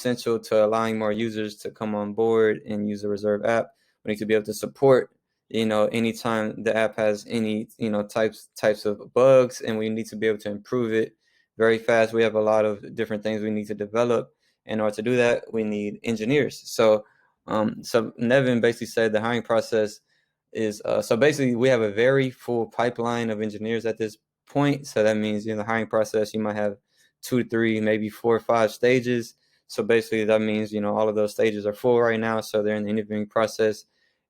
essential to allowing more users to come on board and use the Reserve app. We need to be able to support, anytime the app has any, types of bugs, and we need to be able to improve it very fast. We have a lot of different things we need to develop. In order to do that, we need engineers. So Nevin basically said the hiring process is, so basically we have a very full pipeline of engineers at this point. So that means in the hiring process, you might have 2 to 3, maybe 4 or 5 stages. So basically that means, all of those stages are full right now. So they're in the interviewing process.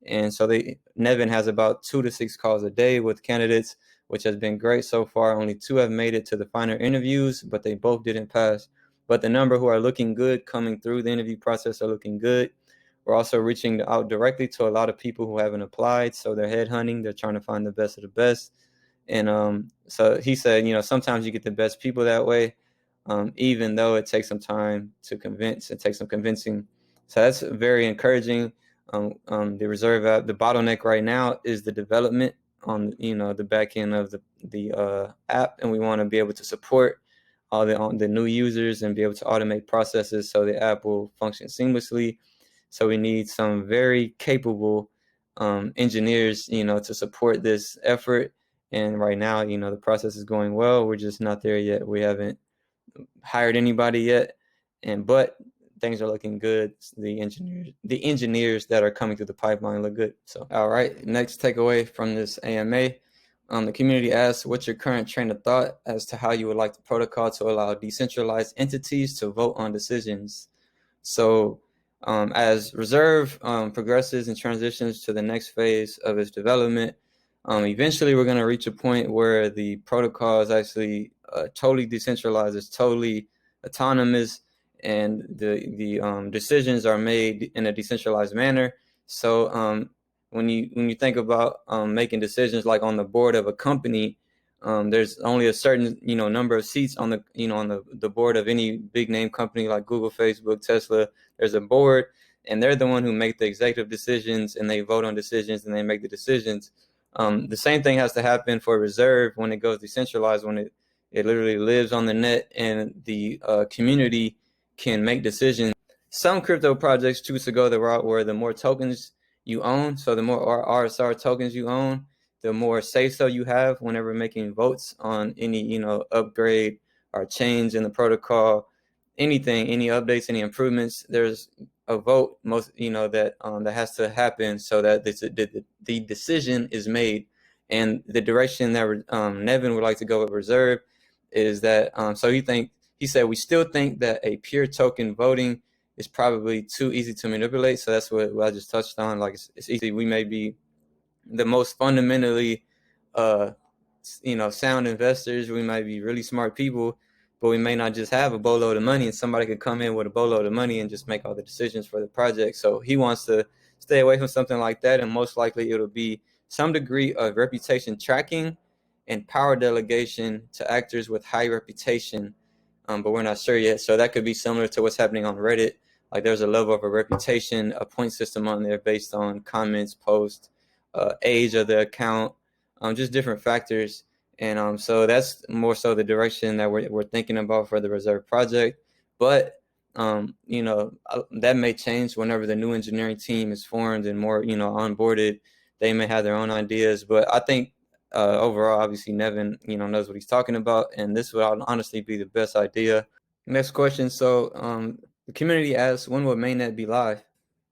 And so Nevin has about 2 to 6 calls a day with candidates, which has been great so far. Only 2 have made it to the final interviews, but they both didn't pass. But the number who are looking good coming through the interview process are looking good. We're also reaching out directly to a lot of people who haven't applied. So they're headhunting. They're trying to find the best of the best. And so he said, sometimes you get the best people that way, even though it takes some time to convince. It takes some convincing. So that's very encouraging. The Reserve app, the bottleneck right now is the development on, the back end of the app, and we want to be able to support all the new users and be able to automate processes so the app will function seamlessly. So we need some very capable engineers, to support this effort. And right now, the process is going well. We're just not there yet. We haven't hired anybody yet, but things are looking good. The engineers that are coming through the pipeline look good. So, all right, next takeaway from this AMA. The community asks, what's your current train of thought as to how you would like the protocol to allow decentralized entities to vote on decisions? So as Reserve progresses and transitions to the next phase of its development, eventually we're going to reach a point where the protocol is actually totally decentralized, it's totally autonomous, and the decisions are made in a decentralized manner. So when you think about making decisions like on the board of a company, there's only a certain number of seats on the board of any big name company like Google, Facebook, Tesla. There's a board, and they're the one who make the executive decisions, and they vote on decisions, and they make the decisions. The same thing has to happen for Reserve when it goes decentralized, when it literally lives on the net, and the community can make decisions. Some crypto projects choose to go the route where the more tokens you own, so the more RSR tokens you own, the more say-so you have whenever making votes on any, upgrade or change in the protocol, anything, any updates, any improvements. There's a vote that has to happen so that the decision is made. And the direction that Nevin would like to go with Reserve is that, so he said we still think that a pure token voting is probably too easy to manipulate. So that's what I just touched on. Like it's easy. We may be the most fundamentally, sound investors. We might be really smart people, but we may not just have a boatload of money, and somebody could come in with a boatload of money and just make all the decisions for the project. So he wants to stay away from something like that, and most likely it'll be some degree of reputation tracking and power delegation to actors with high reputation, but we're not sure yet. So that could be similar to what's happening on Reddit. Like there's a level of a reputation, a point system on there based on comments, posts, age of the account, just different factors. And so that's more so the direction that we're thinking about for the Reserve project. But that may change whenever the new engineering team is formed and more onboarded. They may have their own ideas, but I think overall, obviously Nevin knows what he's talking about, and this would honestly be the best idea. Next question. So the community asks, when will Mainnet be live?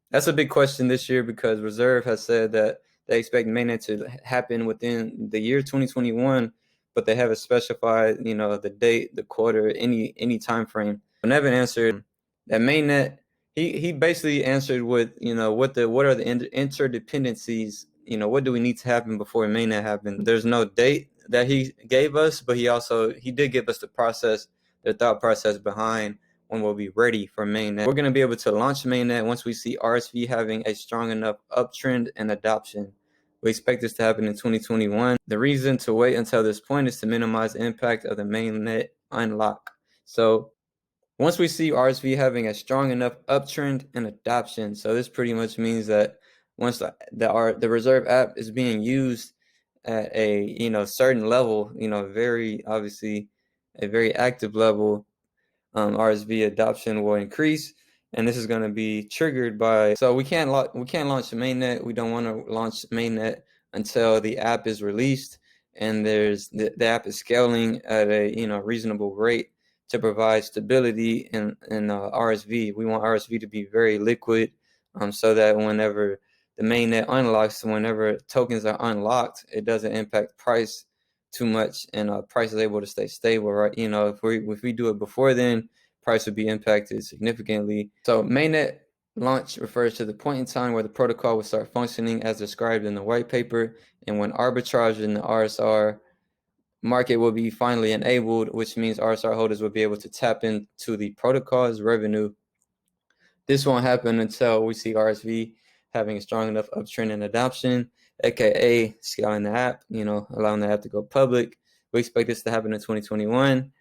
That's a big question this year because Reserve has said that they expect Mainnet to happen within the year 2021, but they haven't specified, the date, the quarter, any time frame. Nevin answered that Mainnet. He basically answered with, what are the interdependencies? What do we need to happen before Mainnet happen? There's no date that he gave us, but he did give us the thought process behind when we'll be ready for Mainnet. We're going to be able to launch Mainnet once we see RSV having a strong enough uptrend and adoption. We expect this to happen in 2021. The reason to wait until this point is to minimize the impact of the Mainnet unlock. So once we see RSV having a strong enough uptrend and adoption, so this pretty much means that once the Reserve app is being used at a certain level, very obviously a very active level, RSV adoption will increase. and this is going to be triggered by. So we can't launch Mainnet. We don't want to launch Mainnet until the app is released and the app is scaling at a reasonable rate to provide stability in RSV. We want RSV to be very liquid, so that whenever the mainnet unlocks, whenever tokens are unlocked, it doesn't impact price too much, and price is able to stay stable, right? If we do it before then, price would be impacted significantly. So mainnet launch refers to the point in time where the protocol will start functioning as described in the white paper, and when arbitrage in the RSR market will be finally enabled, which means RSR holders will be able to tap into the protocol's revenue. This won't happen until we see RSV having a strong enough uptrend in adoption, aka scaling the app, allowing the app to go public. We expect this to happen in 2021.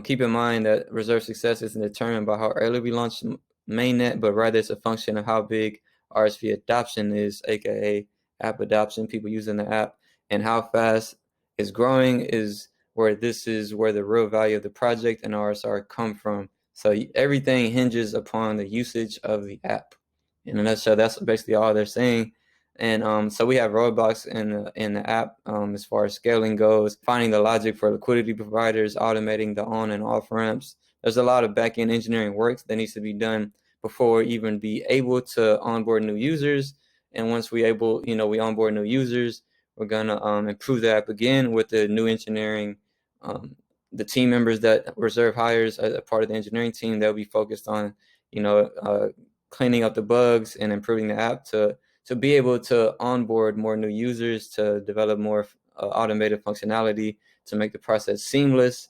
Keep in mind that reserve success isn't determined by how early we launch mainnet, but rather it's a function of how big RSV adoption is, aka app adoption, people using the app, and how fast it's growing is where the real value of the project and RSR come from. So everything hinges upon the usage of the app. In a nutshell, that's basically all they're saying. And so we have roadblocks in the app as far as scaling goes, finding the logic for liquidity providers, automating the on and off ramps. There's a lot of back-end engineering work that needs to be done before we even be able to onboard new users. And once we onboard new users, we're gonna improve the app again with the new engineering. The team members that Reserve hires as a part of the engineering team, they'll be focused on cleaning up the bugs and improving the app to be able to onboard more new users, to develop more automated functionality, to make the process seamless.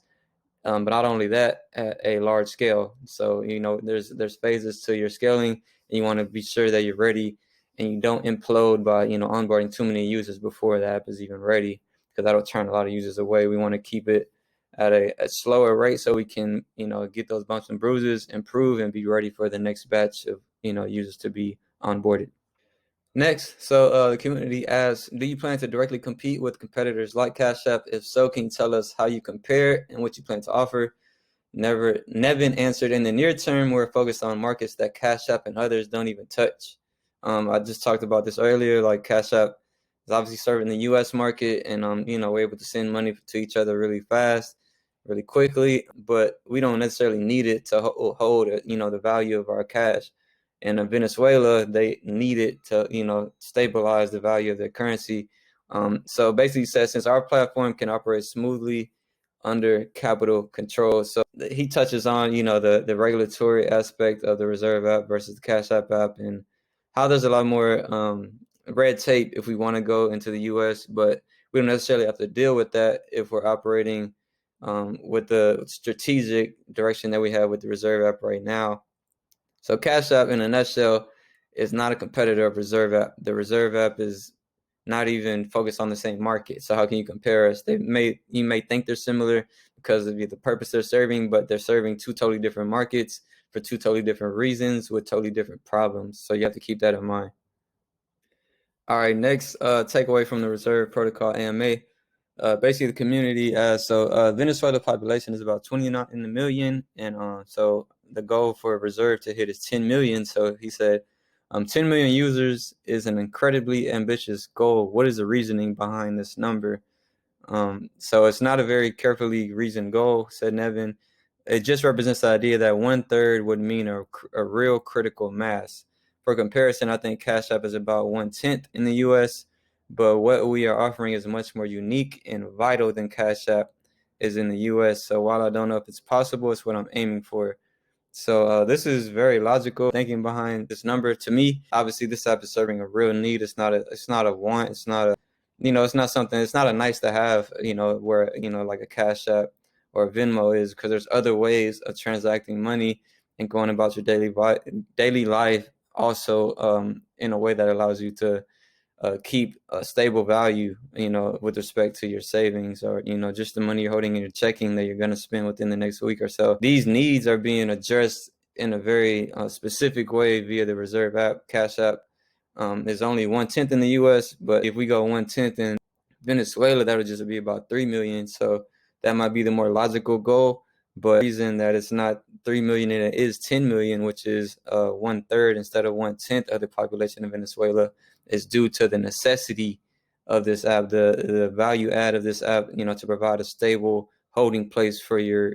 But not only that, at a large scale. So there's phases to your scaling, and you want to be sure that you're ready and you don't implode by onboarding too many users before the app is even ready, because that'll turn a lot of users away. We want to keep it at a slower rate so we can get those bumps and bruises, improve, and be ready for the next batch of users to be onboarded. Next, so the community asks, do you plan to directly compete with competitors like Cash App? If so, can you tell us how you compare and what you plan to offer? Nevin answered, in the near term, we're focused on markets that Cash App and others don't even touch. I just talked about this earlier, like Cash App is obviously serving the US market, and we're able to send money to each other really fast, really quickly, but we don't necessarily need it to hold the value of our cash. And in Venezuela, they need it to stabilize the value of their currency. So basically says, since our platform can operate smoothly under capital control. So he touches on the regulatory aspect of the Reserve app versus the Cash App app, and how there's a lot more red tape if we want to go into the US, but we don't necessarily have to deal with that if we're operating with the strategic direction that we have with the Reserve app right now. So Cash App, in a nutshell, is not a competitor of Reserve app. The Reserve app is not even focused on the same market. So how can you compare us? You may think they're similar because of the purpose they're serving, but they're serving two totally different markets for two totally different reasons with totally different problems. So you have to keep that in mind. All right, next takeaway from the Reserve Protocol AMA. Basically, the community. Venezuela population is about 29 million, and so the goal for Reserve to hit is 10 million. So he said, 10 million users is an incredibly ambitious goal. What is the reasoning behind this number? So it's not a very carefully reasoned goal, said Nevin. It just represents the idea that 1/3 would mean a real critical mass. For comparison, I think Cash App is about 1/10 in the US, but what we are offering is much more unique and vital than Cash App is in the US. So while I don't know if it's possible, it's what I'm aiming for. So this is very logical thinking behind this number. To me, obviously, this app is serving a real need. It's not a want. It's not it's not something. It's not a nice to have. Where like a Cash App or Venmo is, because there's other ways of transacting money and going about your daily life. Also, in a way that allows you to keep a stable value, with respect to your savings, or, just the money you're holding in your checking that you're going to spend within the next week or so. These needs are being addressed in a very specific way via the Reserve app. Cash App is only 1/10 in the US, but if we go 1/10 in Venezuela, that would just be about 3 million. So that might be the more logical goal. But the reason that it's not 3 million and it is 10 million, which is 1/3 instead of 1/10 of the population of Venezuela, is due to the necessity of this app, the value add of this app, to provide a stable holding place for your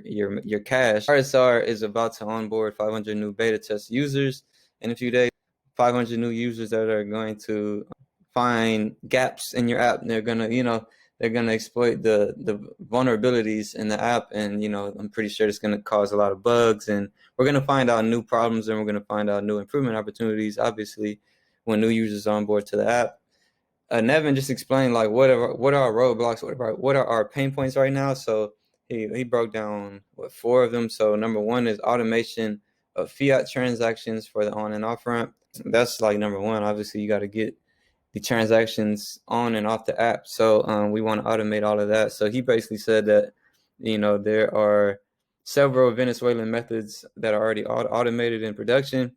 cash. RSR is about to onboard 500 new beta test users in a few days. 500 new users that are going to find gaps in your app. They're gonna exploit the vulnerabilities in the app, and I'm pretty sure it's gonna cause a lot of bugs, and we're gonna find out new problems, and we're gonna find out new improvement opportunities. Obviously, when new users are on board to the app. Nevin just explained like what are our roadblocks, what are our pain points right now. So he broke down four of them. So number one is automation of fiat transactions for the on and off ramp. That's like number one. Obviously, you got to get the transactions on and off the app. So we want to automate all of that. So he basically said that there are several Venezuelan methods that are already automated in production.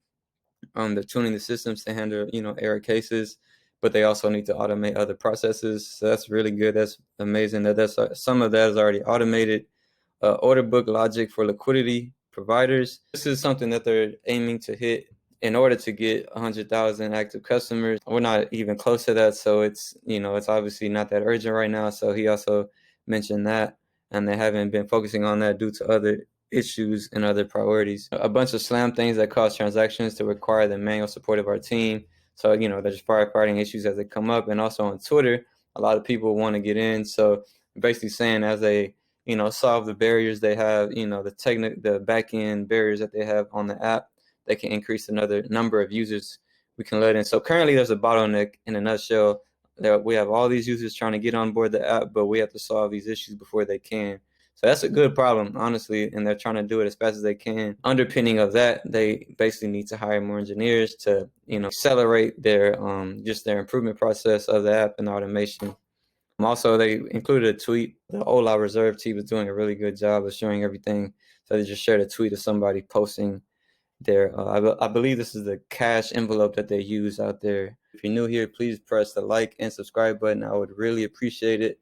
They're tuning the systems to handle error cases, but they also need to automate other processes. So that's really good. That's amazing that's some of that is already automated. Order book logic for liquidity providers. This is something that they're aiming to hit in order to get 100,000 active customers. We're not even close to that, so it's obviously not that urgent right now. So he also mentioned that, and they haven't been focusing on that due to other issues and other priorities. A bunch of slam things that cause transactions to require the manual support of our team. So there's firefighting issues as they come up, and also on Twitter, a lot of people want to get in. So basically saying as they solve the barriers they have, the back end barriers that they have on the app, they can increase another number of users we can let in. So currently there's a bottleneck in a nutshell that we have all these users trying to get on board the app, but we have to solve these issues before they can. So that's a good problem, honestly, and they're trying to do it as fast as they can. Underpinning of that, they basically need to hire more engineers to, accelerate their their improvement process of the app and automation. Also, they included a tweet. The Ola Reserve team was doing a really good job of showing everything. So they just shared a tweet of somebody posting their, I believe this is the cash envelope that they use out there. If you're new here, please press the like and subscribe button. I would really appreciate it.